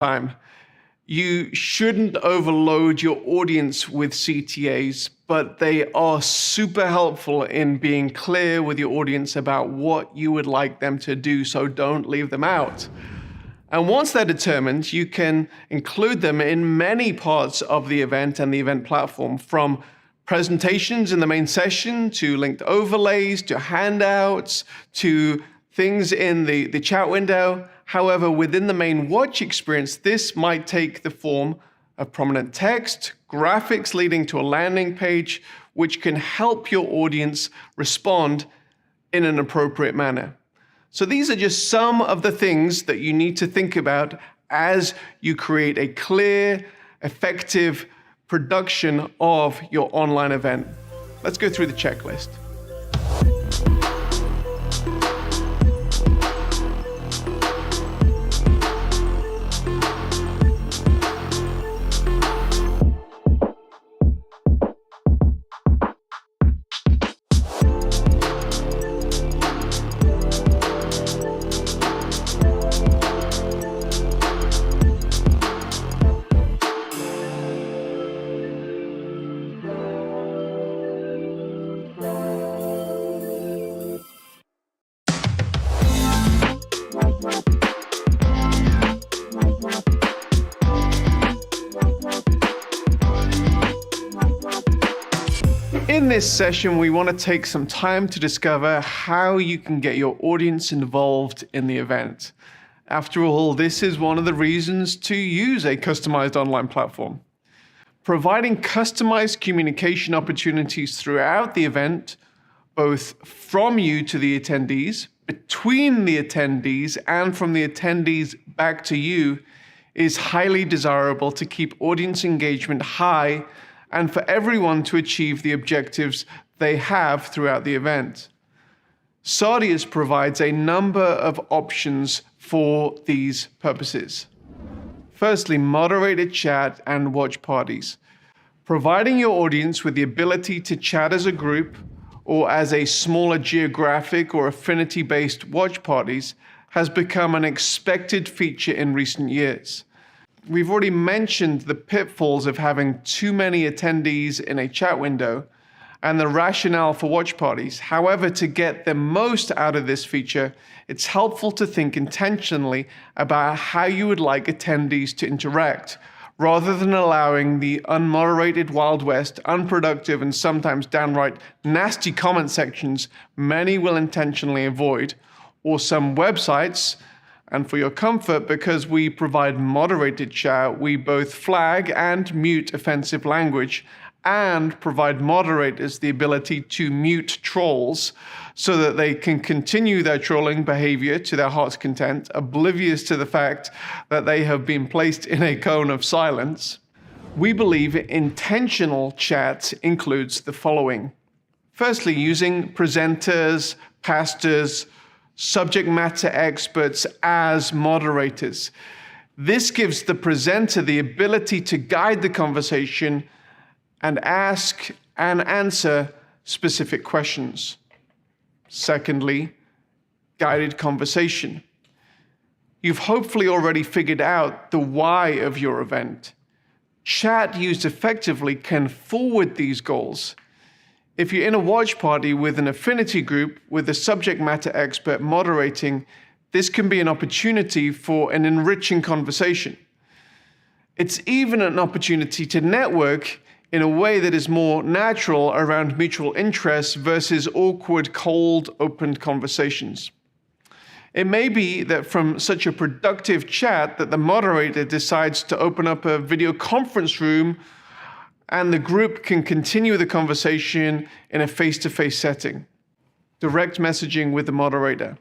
time. You shouldn't overload your audience with CTAs, but they are super helpful in being clear with your audience about what you would like them to do, so don't leave them out. And once they're determined, you can include them in many parts of the event and the event platform, from presentations in the main session, to linked overlays, to handouts, to things in the chat window. However, within the main watch experience, this might take the form of prominent text, graphics leading to a landing page, which can help your audience respond in an appropriate manner. So these are just some of the things that you need to think about as you create a clear, effective production of your online event. Let's go through the checklist. In this session, we want to take some time to discover how you can get your audience involved in the event. After all, this is one of the reasons to use a customized online platform. Providing customized communication opportunities throughout the event, both from you to the attendees, between the attendees, and from the attendees back to you, is highly desirable to keep audience engagement high and for everyone to achieve the objectives they have throughout the event. Sardius provides a number of options for these purposes. Firstly, moderated chat and watch parties. Providing your audience with the ability to chat as a group or as a smaller geographic or affinity-based watch parties has become an expected feature in recent years. We've already mentioned the pitfalls of having too many attendees in a chat window and the rationale for watch parties. However, to get the most out of this feature, it's helpful to think intentionally about how you would like attendees to interact, rather than allowing the unmoderated Wild West, unproductive, and sometimes downright nasty comment sections many will intentionally avoid, or some websites. And for your comfort, because we provide moderated chat, we both flag and mute offensive language and provide moderators the ability to mute trolls so that they can continue their trolling behavior to their heart's content, oblivious to the fact that they have been placed in a cone of silence. We believe intentional chat includes the following. Firstly, using presenters, pastors, subject matter experts as moderators. This gives the presenter the ability to guide the conversation and ask and answer specific questions. Secondly, guided conversation. You've hopefully already figured out the why of your event. Chat used effectively can forward these goals. If you're in a watch party with an affinity group with a subject matter expert moderating, this can be an opportunity for an enriching conversation. It's even an opportunity to network in a way that is more natural around mutual interests versus awkward, cold, open conversations. It may be that from such a productive chat that the moderator decides to open up a video conference room and the group can continue the conversation in a face-to-face setting. Direct messaging with the moderator.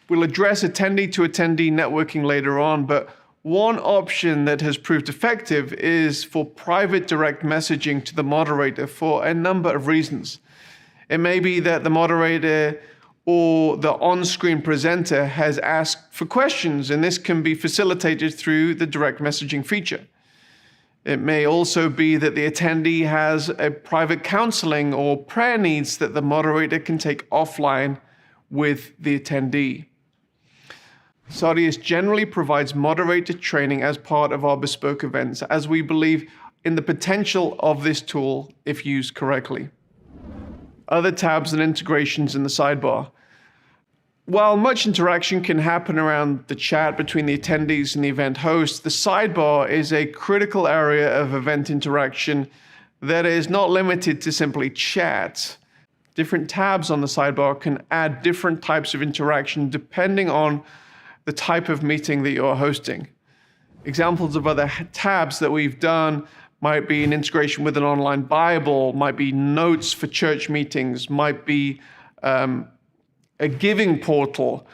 We'll address attendee-to-attendee networking later on, but one option that has proved effective is for private direct messaging to the moderator for a number of reasons. It may be that the moderator or the on-screen presenter has asked for questions, and this can be facilitated through the direct messaging feature. It may also be that the attendee has a private counseling or prayer needs that the moderator can take offline with the attendee. Sardius generally provides moderated training as part of our bespoke events, as we believe in the potential of this tool if used correctly. Other tabs and integrations in the sidebar. While much interaction can happen around the chat between the attendees and the event host, the sidebar is a critical area of event interaction that is not limited to simply chat. Different tabs on the sidebar can add different types of interaction depending on the type of meeting that you're hosting. Examples of other tabs that we've done might be an integration with an online Bible, might be notes for church meetings, might be a giving portal.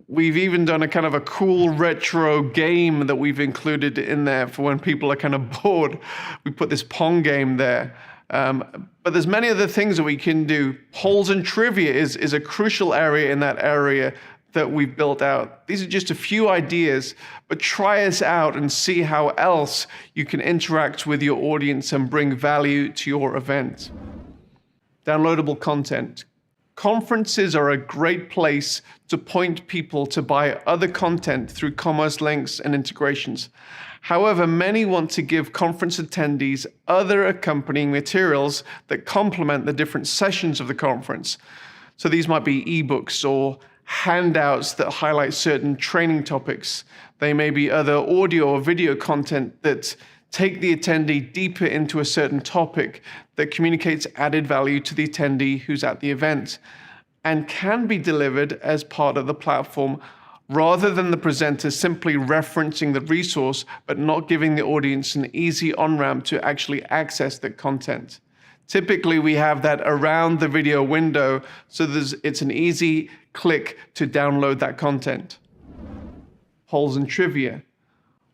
We've even done a kind of a cool retro game that we've included in there for when people are kind of bored. We put this Pong game there. But there's many other things that we can do. Polls and trivia is a crucial area in that area that we've built out. These are just a few ideas, but try us out and see how else you can interact with your audience and bring value to your event. Downloadable content. Conferences are a great place to point people to buy other content through commerce links and integrations. However, many want to give conference attendees other accompanying materials that complement the different sessions of the conference. So these might be ebooks or handouts that highlight certain training topics. They may be other audio or video content that take the attendee deeper into a certain topic that communicates added value to the attendee who's at the event and can be delivered as part of the platform rather than the presenter simply referencing the resource but not giving the audience an easy on-ramp to actually access the content. Typically, we have that around the video window, so it's an easy click to download that content. Polls and trivia.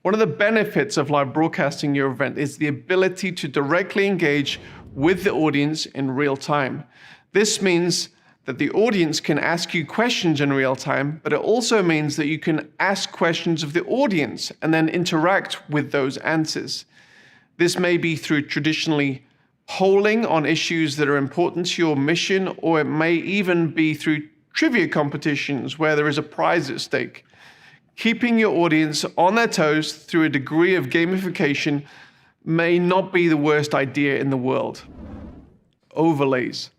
One of the benefits of live broadcasting your event is the ability to directly engage with the audience in real time. This means that the audience can ask you questions in real time, but it also means that you can ask questions of the audience and then interact with those answers. This may be through traditionally polling on issues that are important to your mission, or it may even be through trivia competitions where there is a prize at stake. Keeping your audience on their toes through a degree of gamification may not be the worst idea in the world. Overlays.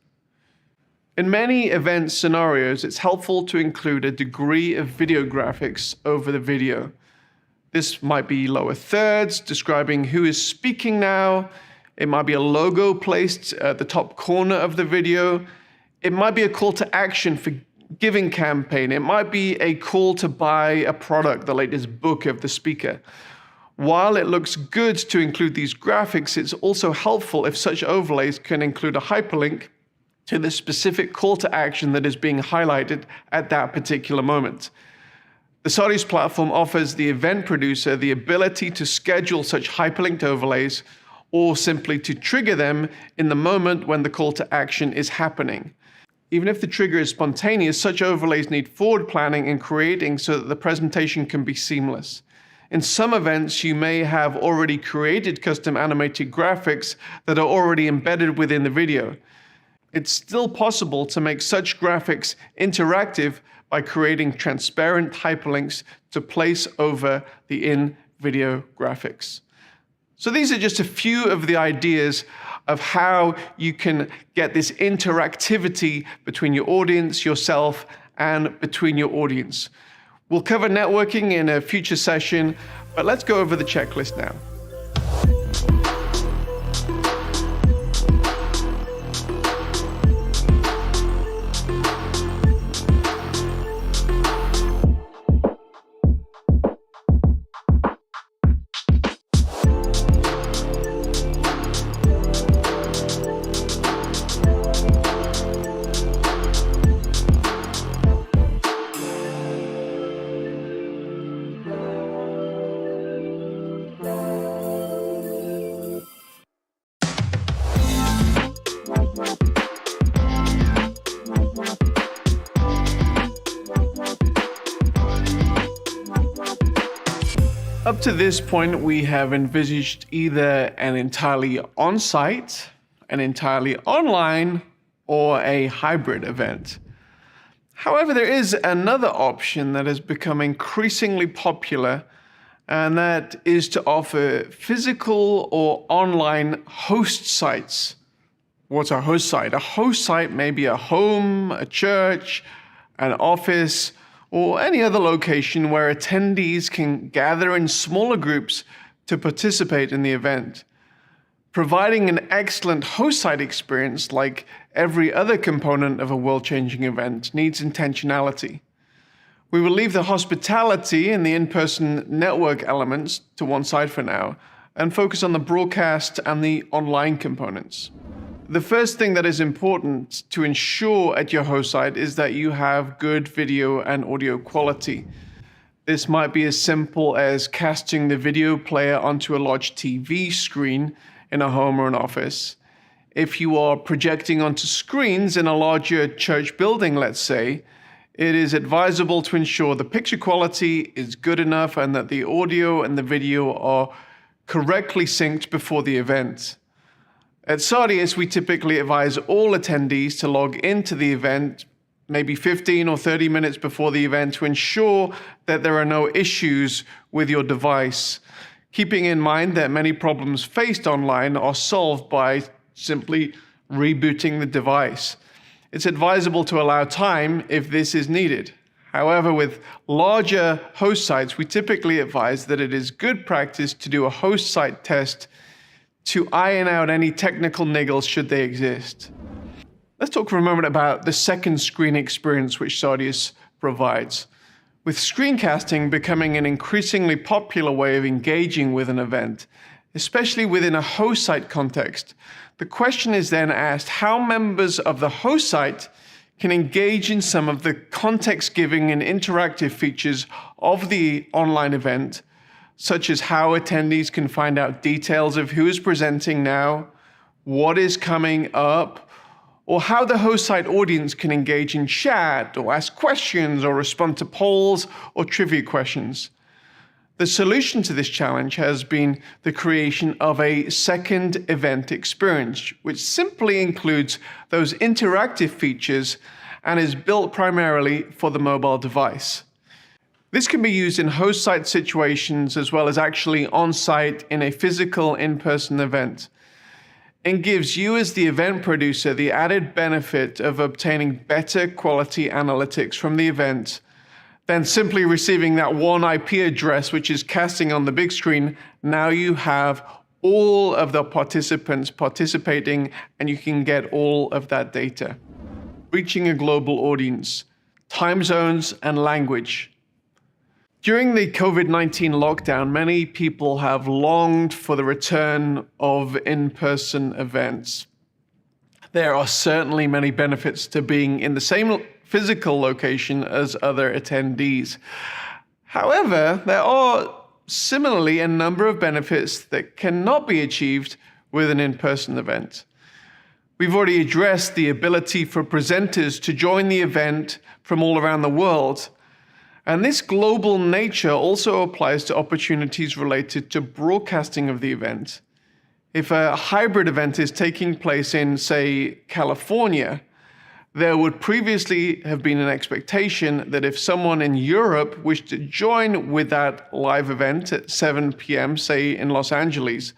In many event scenarios, it's helpful to include a degree of video graphics over the video. This might be lower thirds describing who is speaking now. It might be a logo placed at the top corner of the video. It might be a call to action for giving campaign. It might be a call to buy a product, the latest book of the speaker. While it looks good to include these graphics, it's also helpful if such overlays can include a hyperlink to the specific call to action that is being highlighted at that particular moment. The Sardius platform offers the event producer the ability to schedule such hyperlinked overlays or simply to trigger them in the moment when the call to action is happening. Even if the trigger is spontaneous, such overlays need forward planning and creating so that the presentation can be seamless. In some events, you may have already created custom animated graphics that are already embedded within the video. It's still possible to make such graphics interactive by creating transparent hyperlinks to place over the in-video graphics. So these are just a few of the ideas of how you can get this interactivity between your audience, yourself, and between your audience. We'll cover networking in a future session, but let's go over the checklist now. Up to this point, we have envisaged either an entirely on-site, an entirely online, or a hybrid event. However, there is another option that has become increasingly popular, and that is to offer physical or online host sites. What's a host site? A host site may be a home, a church, an office, or any other location where attendees can gather in smaller groups to participate in the event. Providing an excellent host site experience, like every other component of a world-changing event, needs intentionality. We will leave the hospitality and the in-person network elements to one side for now, and focus on the broadcast and the online components. The first thing that is important to ensure at your host site is that you have good video and audio quality. This might be as simple as casting the video player onto a large TV screen in a home or an office. If you are projecting onto screens in a larger church building, let's say, it is advisable to ensure the picture quality is good enough and that the audio and the video are correctly synced before the event. At Sardius, we typically advise all attendees to log into the event maybe 15 or 30 minutes before the event to ensure that there are no issues with your device, keeping in mind that many problems faced online are solved by simply rebooting the device. It's advisable to allow time if this is needed. However, with larger host sites, we typically advise that it is good practice to do a host site test to iron out any technical niggles should they exist. Let's talk for a moment about the second screen experience which Sardius provides. With screencasting becoming an increasingly popular way of engaging with an event, especially within a host site context, the question is then asked how members of the host site can engage in some of the context-giving and interactive features of the online event, such as how attendees can find out details of who is presenting now, what is coming up, or how the host site audience can engage in chat or ask questions or respond to polls or trivia questions. The solution to this challenge has been the creation of a second event experience, which simply includes those interactive features and is built primarily for the mobile device. This can be used in host site situations as well as actually on-site in a physical in-person event, and gives you as the event producer the added benefit of obtaining better quality analytics from the event than simply receiving that one IP address which is casting on the big screen. Now you have all of the participants participating and you can get all of that data. Reaching a global audience, time zones and language. During the COVID-19 lockdown, many people have longed for the return of in-person events. There are certainly many benefits to being in the same physical location as other attendees. However, there are similarly a number of benefits that cannot be achieved with an in-person event. We've already addressed the ability for presenters to join the event from all around the world. And this global nature also applies to opportunities related to broadcasting of the event. If a hybrid event is taking place in, say, California, there would previously have been an expectation that if someone in Europe wished to join with that live event at 7 p.m., say in Los Angeles,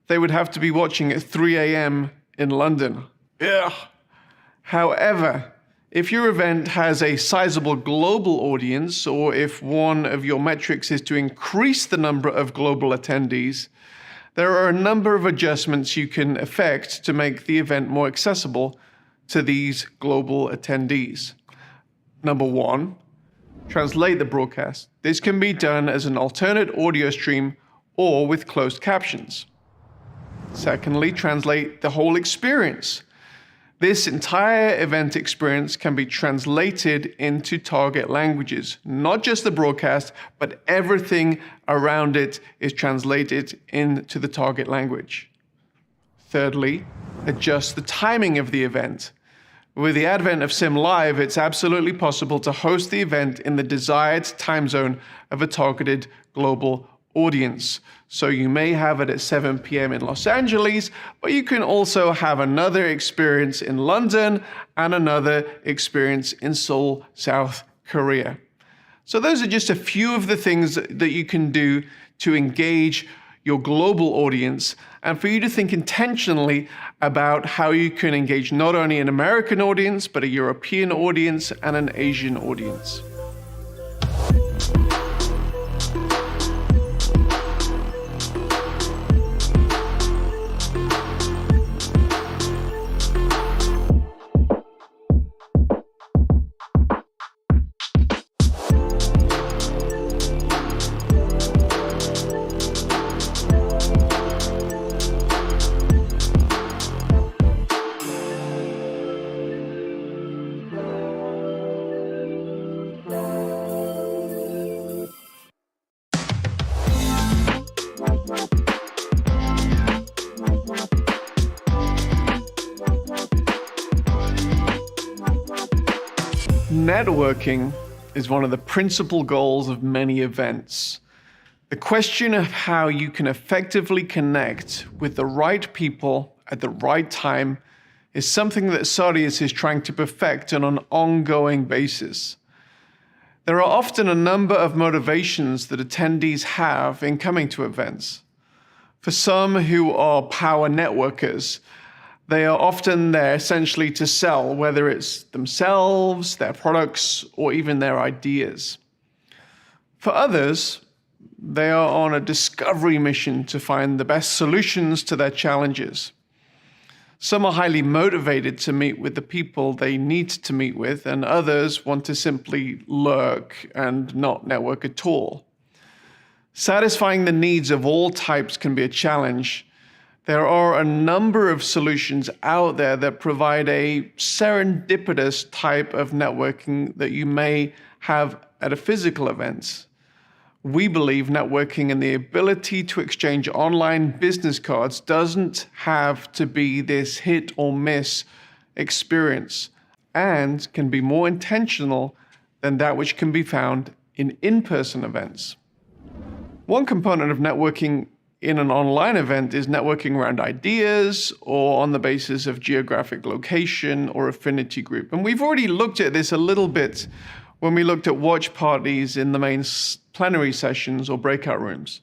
they would have to be watching at 3 a.m. in London. Ugh. However, if your event has a sizable global audience, or if one of your metrics is to increase the number of global attendees, there are a number of adjustments you can effect to make the event more accessible to these global attendees. Number one, translate the broadcast. This can be done as an alternate audio stream or with closed captions. Secondly, translate the whole experience. This entire event experience can be translated into target languages. Not just the broadcast, but everything around it is translated into the target language. Thirdly, adjust the timing of the event. With the advent of Sim Live, it's absolutely possible to host the event in the desired time zone of a targeted global audience. So you may have it at 7 p.m. in Los Angeles, but you can also have another experience in London and another experience in Seoul, South Korea. So those are just a few of the things that you can do to engage your global audience, and for you to think intentionally about how you can engage not only an American audience, but a European audience and an Asian audience. Networking is one of the principal goals of many events. The question of how you can effectively connect with the right people at the right time is something that Sarius is trying to perfect on an ongoing basis. There are often a number of motivations that attendees have in coming to events. For some who are power networkers, they are often there essentially to sell, whether it's themselves, their products, or even their ideas. For others, they are on a discovery mission to find the best solutions to their challenges. Some are highly motivated to meet with the people they need to meet with, and others want to simply lurk and not network at all. Satisfying the needs of all types can be a challenge. There are a number of solutions out there that provide a serendipitous type of networking that you may have at a physical event. We believe networking and the ability to exchange online business cards doesn't have to be this hit or miss experience, and can be more intentional than that which can be found in in-person events. One component of networking in an online event is networking around ideas or on the basis of geographic location or affinity group. And we've already looked at this a little bit when we looked at watch parties in the main plenary sessions or breakout rooms.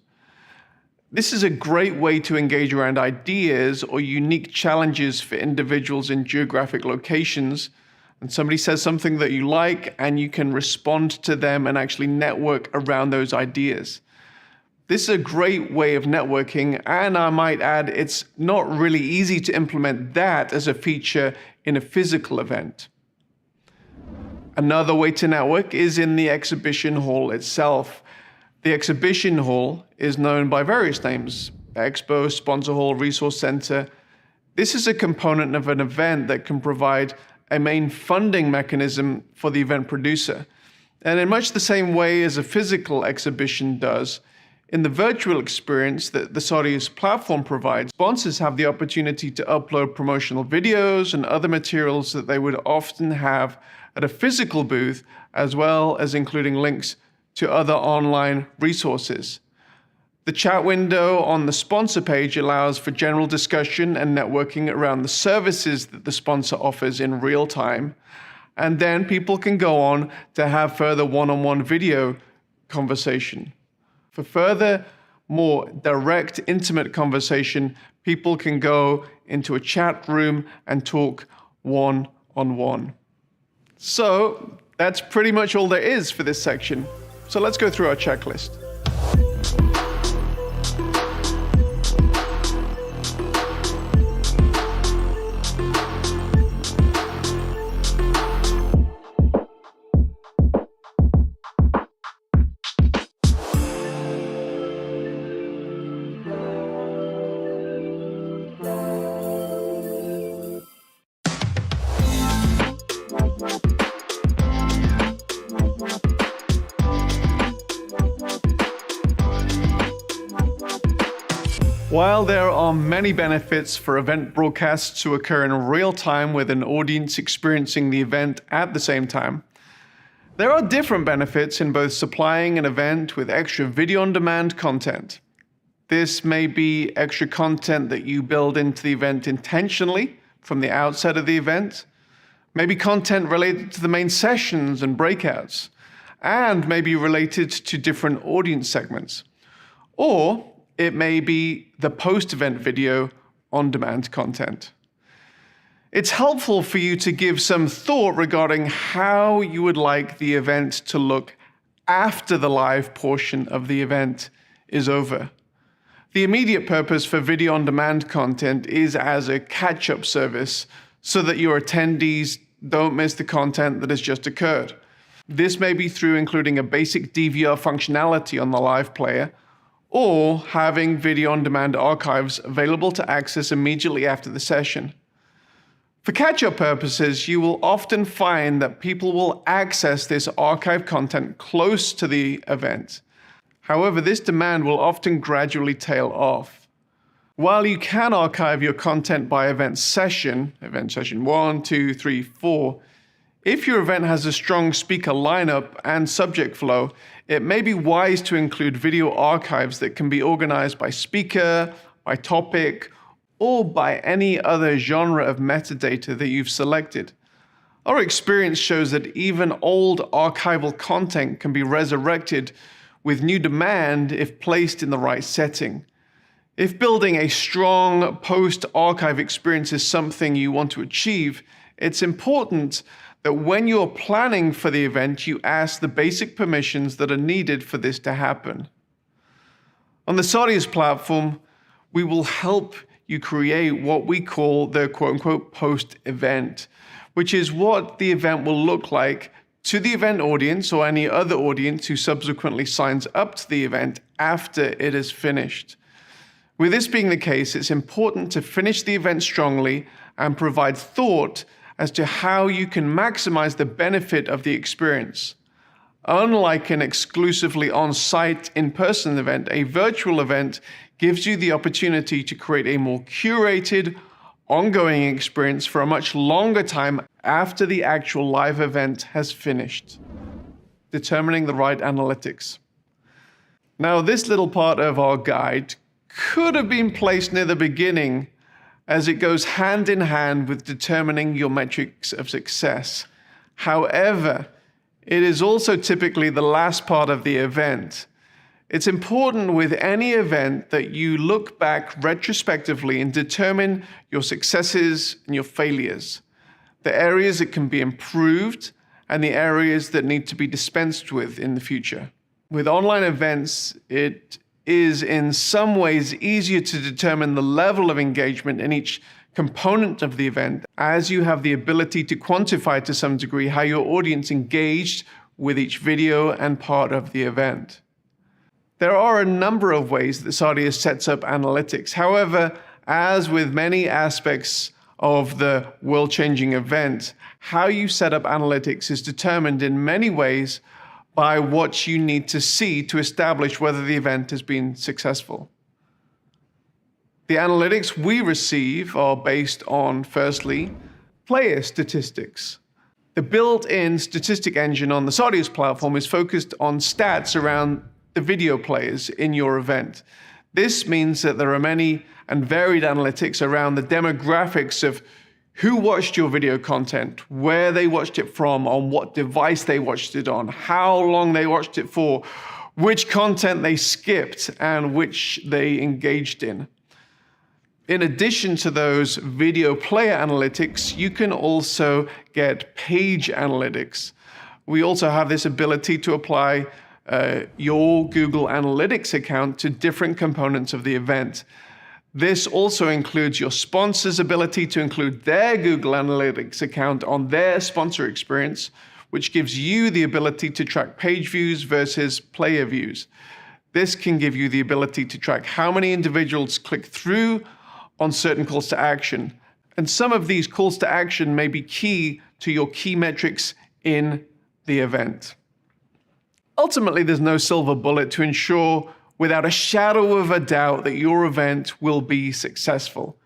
This is a great way to engage around ideas or unique challenges for individuals in geographic locations. And somebody says something that you like, and you can respond to them and actually network around those ideas. This is a great way of networking, and I might add, it's not really easy to implement that as a feature in a physical event. Another way to network is in the exhibition hall itself. The exhibition hall is known by various names: Expo, Sponsor Hall, Resource Center. This is a component of an event that can provide a main funding mechanism for the event producer. And in much the same way as a physical exhibition does, in the virtual experience that the Sarius platform provides, sponsors have the opportunity to upload promotional videos and other materials that they would often have at a physical booth, as well as including links to other online resources. The chat window on the sponsor page allows for general discussion and networking around the services that the sponsor offers in real time. And then people can go on to have further one-on-one video conversation. For further, more direct, intimate conversation, people can go into a chat room and talk one-on-one. So that's pretty much all there is for this section. So let's go through our checklist. While there are many benefits for event broadcasts to occur in real time with an audience experiencing the event at the same time, There are different benefits in both supplying an event with extra video-on-demand content. This may be extra content that you build into the event intentionally from the outset of the event, maybe content related to the main sessions and breakouts, and maybe related to different audience segments. Or it may be the post-event video on-demand content. It's helpful for you to give some thought regarding how you would like the event to look after the live portion of the event is over. The immediate purpose for video on-demand content is as a catch-up service so that your attendees don't miss the content that has just occurred. This may be through including a basic DVR functionality on the live player, or having video on-demand archives available to access immediately after the session. For catch-up purposes, you will often find that people will access this archive content close to the event. However, this demand will often gradually tail off. While you can archive your content by event session 1, 2, 3, 4, if your event has a strong speaker lineup and subject flow, it may be wise to include video archives that can be organized by speaker, by topic, or by any other genre of metadata that you've selected. Our experience shows that even old archival content can be resurrected with new demand if placed in the right setting. If building a strong post-archive experience is something you want to achieve, it's important that when you're planning for the event, you ask the basic permissions that are needed for this to happen. On the Sardius platform, we will help you create what we call the quote-unquote post-event, which is what the event will look like to the event audience or any other audience who subsequently signs up to the event after it is finished. With this being the case, it's important to finish the event strongly and provide thought as to how you can maximize the benefit of the experience. Unlike an exclusively on-site, in-person event, a virtual event gives you the opportunity to create a more curated, ongoing experience for a much longer time after the actual live event has finished. Determining the right analytics. Now, this little part of our guide could have been placed near the beginning, as it goes hand in hand with determining your metrics of success. However, it is also typically the last part of the event. It's important with any event that you look back retrospectively and determine your successes and your failures, the areas that can be improved, and the areas that need to be dispensed with in the future. With online events, it is in some ways easier to determine the level of engagement in each component of the event, as you have the ability to quantify to some degree how your audience engaged with each video and part of the event. There are a number of ways that Sardius sets up analytics. However, as with many aspects of the world-changing event, how you set up analytics is determined in many ways by what you need to see to establish whether the event has been successful. The analytics we receive are based on, firstly, player statistics. The built-in statistic engine on the Sardius platform is focused on stats around the video players in your event. This means that there are many and varied analytics around the demographics of who watched your video content, where they watched it from, on what device they watched it on, how long they watched it for, which content they skipped, and which they engaged in. In addition to those video player analytics, you can also get page analytics. We also have this ability to apply your Google Analytics account to different components of the event. This also includes your sponsor's ability to include their Google Analytics account on their sponsor experience, which gives you the ability to track page views versus player views. This can give you the ability to track how many individuals click through on certain calls to action. And some of these calls to action may be key to your key metrics in the event. Ultimately, there's no silver bullet to ensure without a shadow of a doubt that your event will be successful.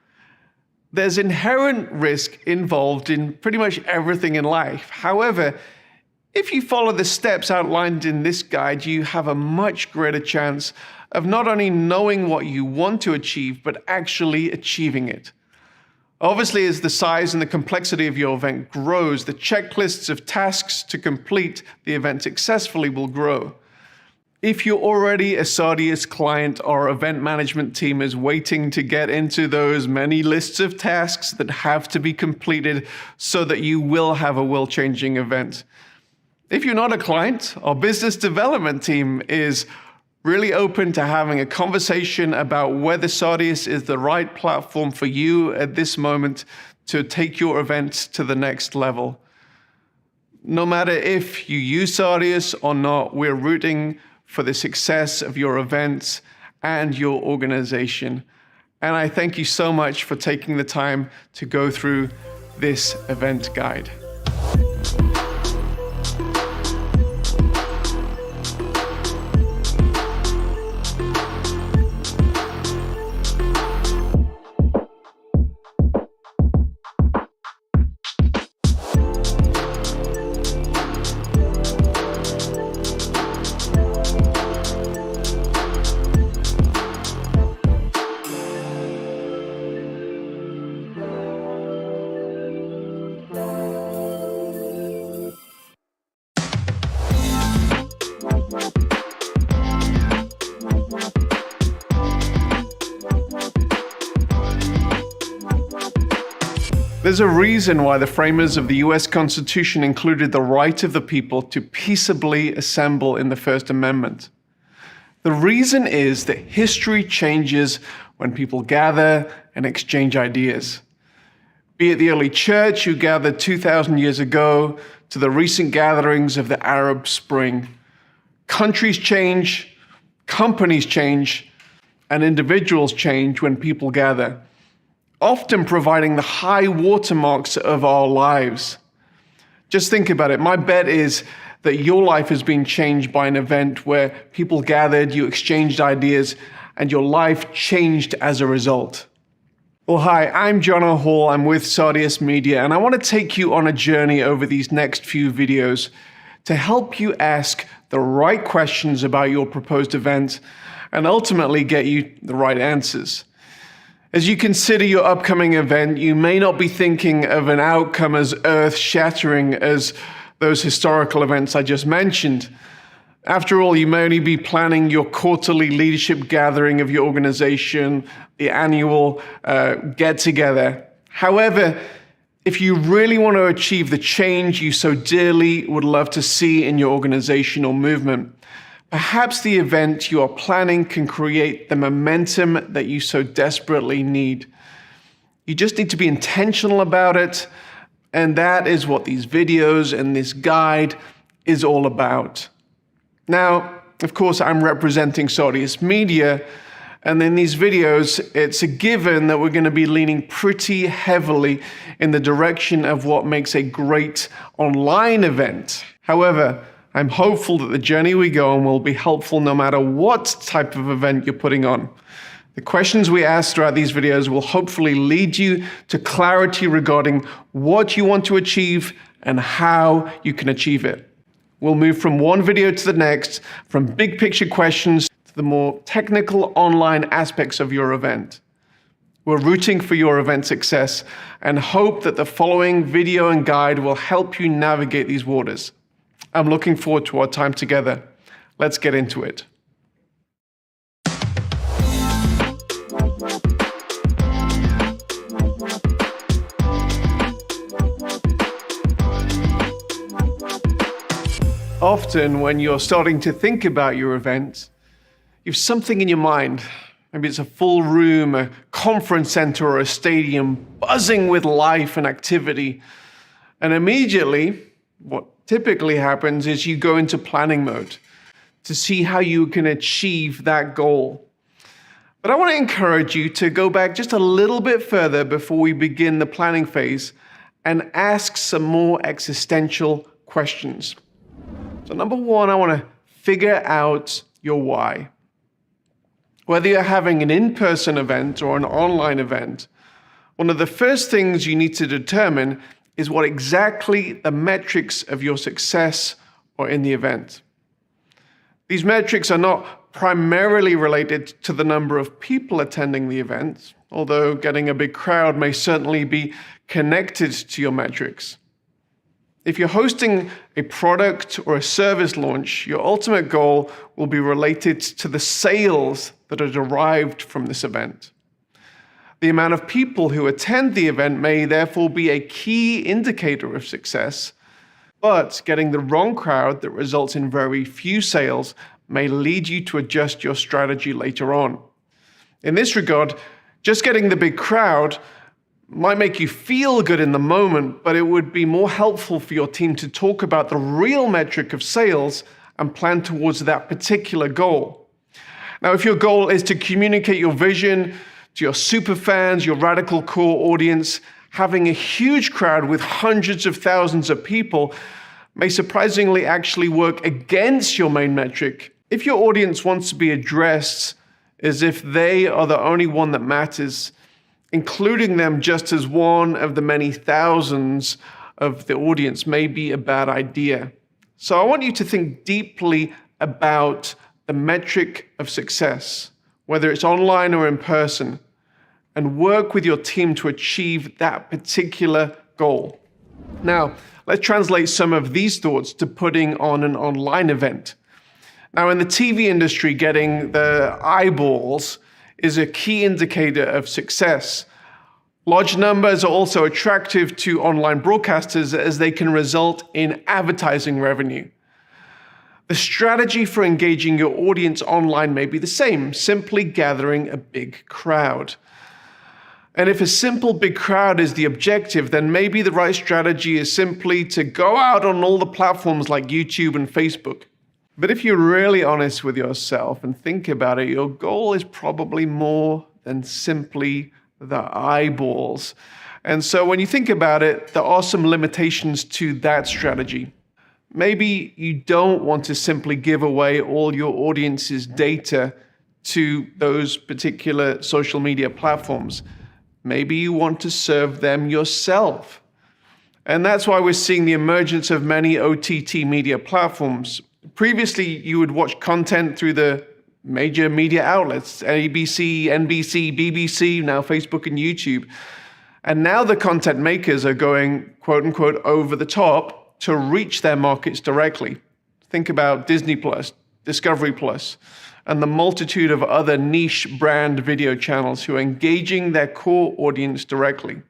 There's inherent risk involved in pretty much everything in life. However, If you follow the steps outlined in this guide, you have a much greater chance of not only knowing what you want to achieve, but actually achieving it. Obviously, as the size and the complexity of your event grows, the checklists of tasks to complete the event successfully will grow. If you're already a Sardius client, our event management team is waiting to get into those many lists of tasks that have to be completed so that you will have a world-changing event. If you're not a client, our business development team is really open to having a conversation about whether Sardius is the right platform for you at this moment to take your event to the next level. No matter if you use Sardius or not, we're rooting for the success of your events and your organization. And I thank you so much for taking the time to go through this event guide. There's a reason why the framers of the US Constitution included the right of the people to peaceably assemble in the First Amendment. The reason is that history changes when people gather and exchange ideas. Be it the early church who gathered 2,000 years ago to the recent gatherings of the Arab Spring. Countries change, companies change, and individuals change when people gather, often providing the high watermarks of our lives. Just think about it. My bet is that your life has been changed by an event where people gathered, you exchanged ideas, and your life changed as a result. Well, hi, I'm John Hall. I'm with Sardius Media, and I want to take you on a journey over these next few videos to help you ask the right questions about your proposed event and ultimately get you the right answers. As you consider your upcoming event, you may not be thinking of an outcome as earth-shattering as those historical events I just mentioned. After all, you may only be planning your quarterly leadership gathering of your organization, the annual get-together. However, if you really want to achieve the change you so dearly would love to see in your organization or movement, perhaps the event you are planning can create the momentum that you so desperately need. You just need to be intentional about it, and that is what these videos and this guide is all about. Now, of course, I'm representing Sardius Media, and in these videos, it's a given that we're going to be leaning pretty heavily in the direction of what makes a great online event. However, I'm hopeful that the journey we go on will be helpful no matter what type of event you're putting on. The questions we ask throughout these videos will hopefully lead you to clarity regarding what you want to achieve and how you can achieve it. We'll move from one video to the next, from big picture questions to the more technical online aspects of your event. We're rooting for your event success and hope that the following video and guide will help you navigate these waters. I'm looking forward to our time together. Let's get into it. Often when you're starting to think about your event, you have something in your mind. Maybe it's a full room, a conference center, or a stadium buzzing with life and activity. And immediately, what typically happens is you go into planning mode to see how you can achieve that goal. But I want to encourage you to go back just a little bit further before we begin the planning phase and ask some more existential questions. So number one, I want to figure out your why. Whether you're having an in-person event or an online event, one of the first things you need to determine is what exactly the metrics of your success or in the event. These metrics are not primarily related to the number of people attending the event, although getting a big crowd may certainly be connected to your metrics. If you're hosting a product or a service launch, your ultimate goal will be related to the sales that are derived from this event. The amount of people who attend the event may therefore be a key indicator of success, but getting the wrong crowd that results in very few sales may lead you to adjust your strategy later on. In this regard, just getting the big crowd might make you feel good in the moment, but it would be more helpful for your team to talk about the real metric of sales and plan towards that particular goal. Now, if your goal is to communicate your vision to your superfans, your radical core audience, having a huge crowd with hundreds of thousands of people may surprisingly actually work against your main metric. If your audience wants to be addressed as if they are the only one that matters, including them just as one of the many thousands of the audience may be a bad idea. So I want you to think deeply about the metric of success, whether it's online or in person, and work with your team to achieve that particular goal. Now, let's translate some of these thoughts to putting on an online event. Now, in the TV industry, getting the eyeballs is a key indicator of success. Large numbers are also attractive to online broadcasters as they can result in advertising revenue. The strategy for engaging your audience online may be the same, simply gathering a big crowd. And if a simple big crowd is the objective, then maybe the right strategy is simply to go out on all the platforms like YouTube and Facebook. But if you're really honest with yourself and think about it, your goal is probably more than simply the eyeballs. And so when you think about it, there are some limitations to that strategy. Maybe you don't want to simply give away all your audience's data to those particular social media platforms. Maybe you want to serve them yourself. And that's why we're seeing the emergence of many OTT media platforms. Previously, you would watch content through the major media outlets, ABC, NBC, BBC, now Facebook and YouTube. And now the content makers are going, quote unquote, over the top to reach their markets directly. Think about Disney Plus, Discovery Plus, and the multitude of other niche brand video channels who are engaging their core audience directly.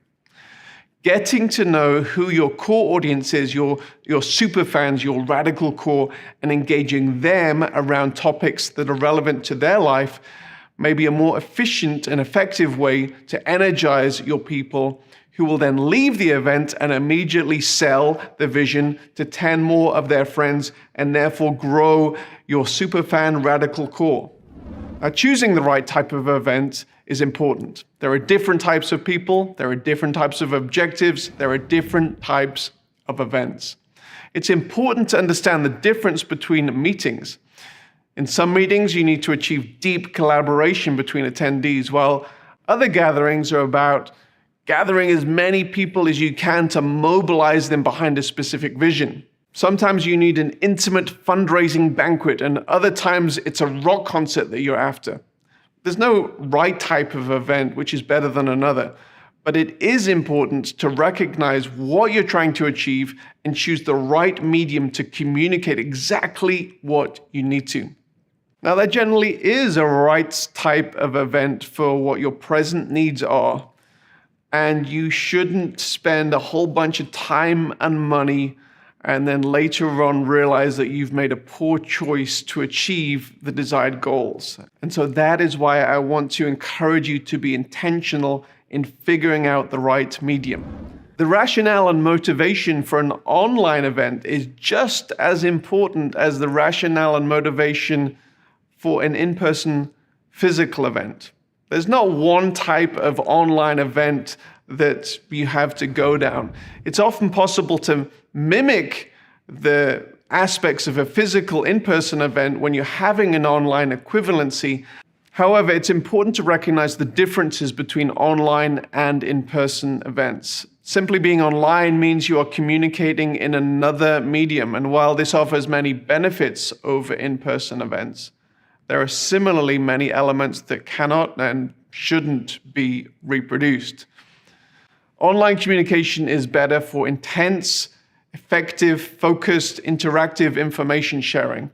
Getting to know who your core audience is, your super fans, your radical core, and engaging them around topics that are relevant to their life may be a more efficient and effective way to energize your people, who will then leave the event and immediately sell the vision to 10 more of their friends and therefore grow your superfan radical core. Now, choosing the right type of event is important. There are different types of people, there are different types of objectives, there are different types of events. It's important to understand the difference between meetings. In some meetings, you need to achieve deep collaboration between attendees, while other gatherings are about gathering as many people as you can to mobilize them behind a specific vision. Sometimes you need an intimate fundraising banquet, and other times it's a rock concert that you're after. There's no right type of event which is better than another, but it is important to recognize what you're trying to achieve and choose the right medium to communicate exactly what you need to. Now, there generally is a right type of event for what your present needs are, and you shouldn't spend a whole bunch of time and money and then later on realize that you've made a poor choice to achieve the desired goals. And so that is why I want to encourage you to be intentional in figuring out the right medium. The rationale and motivation for an online event is just as important as the rationale and motivation for an in-person physical event. There's not one type of online event that you have to go down. It's often possible to mimic the aspects of a physical in-person event when you're having an online equivalency. However, it's important to recognize the differences between online and in-person events. Simply being online means you are communicating in another medium, and while this offers many benefits over in-person events, there are similarly many elements that cannot and shouldn't be reproduced. Online communication is better for intense, effective, focused, interactive information sharing,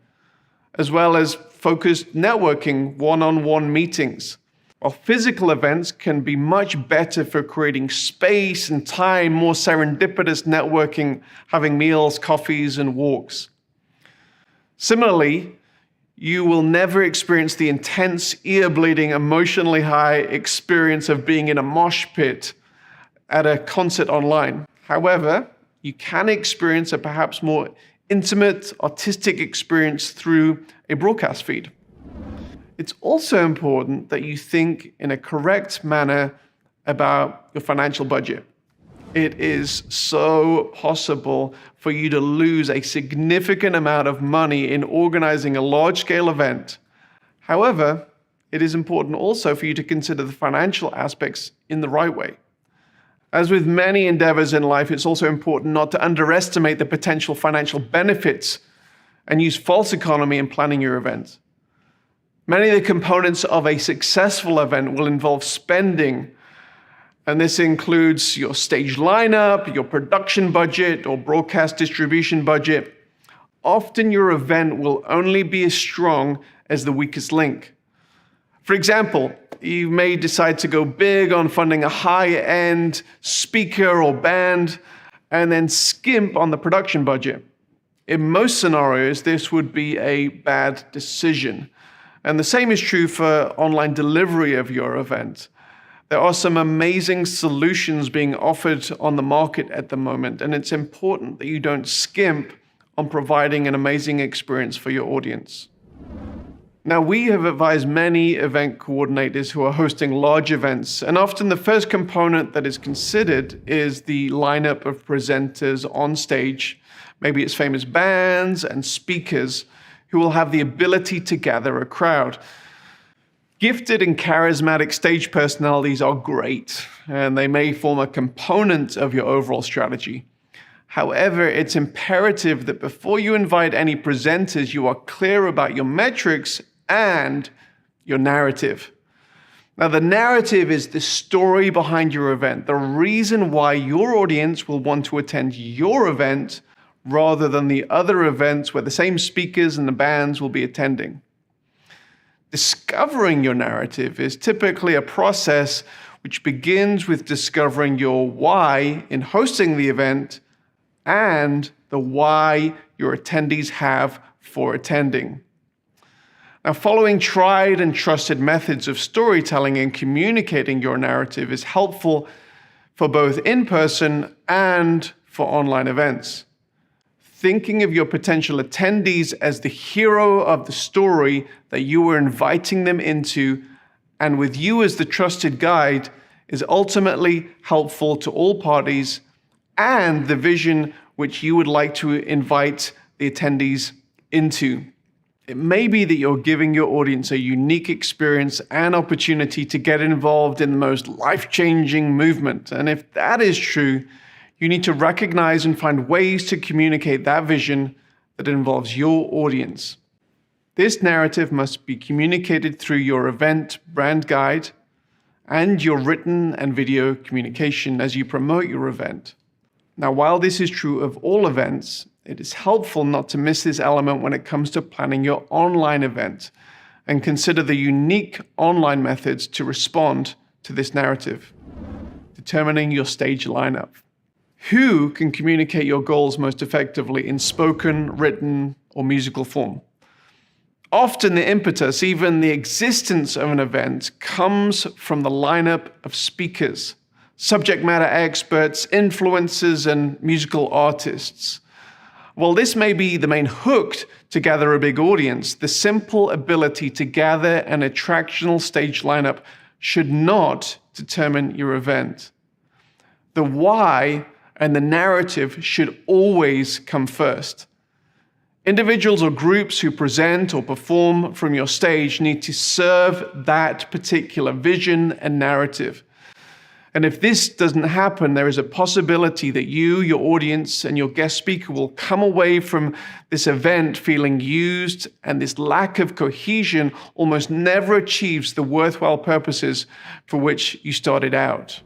as well as focused networking, one-on-one meetings. While physical events can be much better for creating space and time, more serendipitous networking, having meals, coffees, and walks. Similarly, you will never experience the intense, ear-bleeding, emotionally high experience of being in a mosh pit at a concert online. However, you can experience a perhaps more intimate, artistic experience through a broadcast feed. It's also important that you think in a correct manner about your financial budget. It is so possible for you to lose a significant amount of money in organizing a large-scale event. However, it is important also for you to consider the financial aspects in the right way. As with many endeavors in life, it's also important not to underestimate the potential financial benefits and use false economy in planning your event. Many of the components of a successful event will involve spending, and this includes your stage lineup, your production budget, or broadcast distribution budget. Often your event will only be as strong as the weakest link. For example, you may decide to go big on funding a high-end speaker or band, and then skimp on the production budget. In most scenarios, this would be a bad decision. And the same is true for online delivery of your event. There are some amazing solutions being offered on the market at the moment, and it's important that you don't skimp on providing an amazing experience for your audience. Now, we have advised many event coordinators who are hosting large events, and often the first component that is considered is the lineup of presenters on stage. Maybe it's famous bands and speakers who will have the ability to gather a crowd. Gifted and charismatic stage personalities are great, and they may form a component of your overall strategy. However, it's imperative that before you invite any presenters, you are clear about your metrics and your narrative. Now, the narrative is the story behind your event, the reason why your audience will want to attend your event rather than the other events where the same speakers and the bands will be attending. Discovering your narrative is typically a process which begins with discovering your why in hosting the event and the why your attendees have for attending. Now, following tried and trusted methods of storytelling and communicating your narrative is helpful for both in-person and for online events. Thinking of your potential attendees as the hero of the story that you are inviting them into, and with you as the trusted guide, is ultimately helpful to all parties and the vision which you would like to invite the attendees into. It may be that you're giving your audience a unique experience and opportunity to get involved in the most life-changing movement. And if that is true, you need to recognize and find ways to communicate that vision that involves your audience. This narrative must be communicated through your event brand guide and your written and video communication as you promote your event. Now, while this is true of all events, it is helpful not to miss this element when it comes to planning your online event, and consider the unique online methods to respond to this narrative. Determining your stage lineup. Who can communicate your goals most effectively in spoken, written, or musical form? Often the impetus, even the existence of an event, comes from the lineup of speakers, subject matter experts, influencers, and musical artists. While this may be the main hook to gather a big audience, the simple ability to gather an attractional stage lineup should not determine your event. The why and the narrative should always come first. Individuals or groups who present or perform from your stage need to serve that particular vision and narrative. And if this doesn't happen, there is a possibility that you, your audience, and your guest speaker will come away from this event feeling used, and this lack of cohesion almost never achieves the worthwhile purposes for which you started out.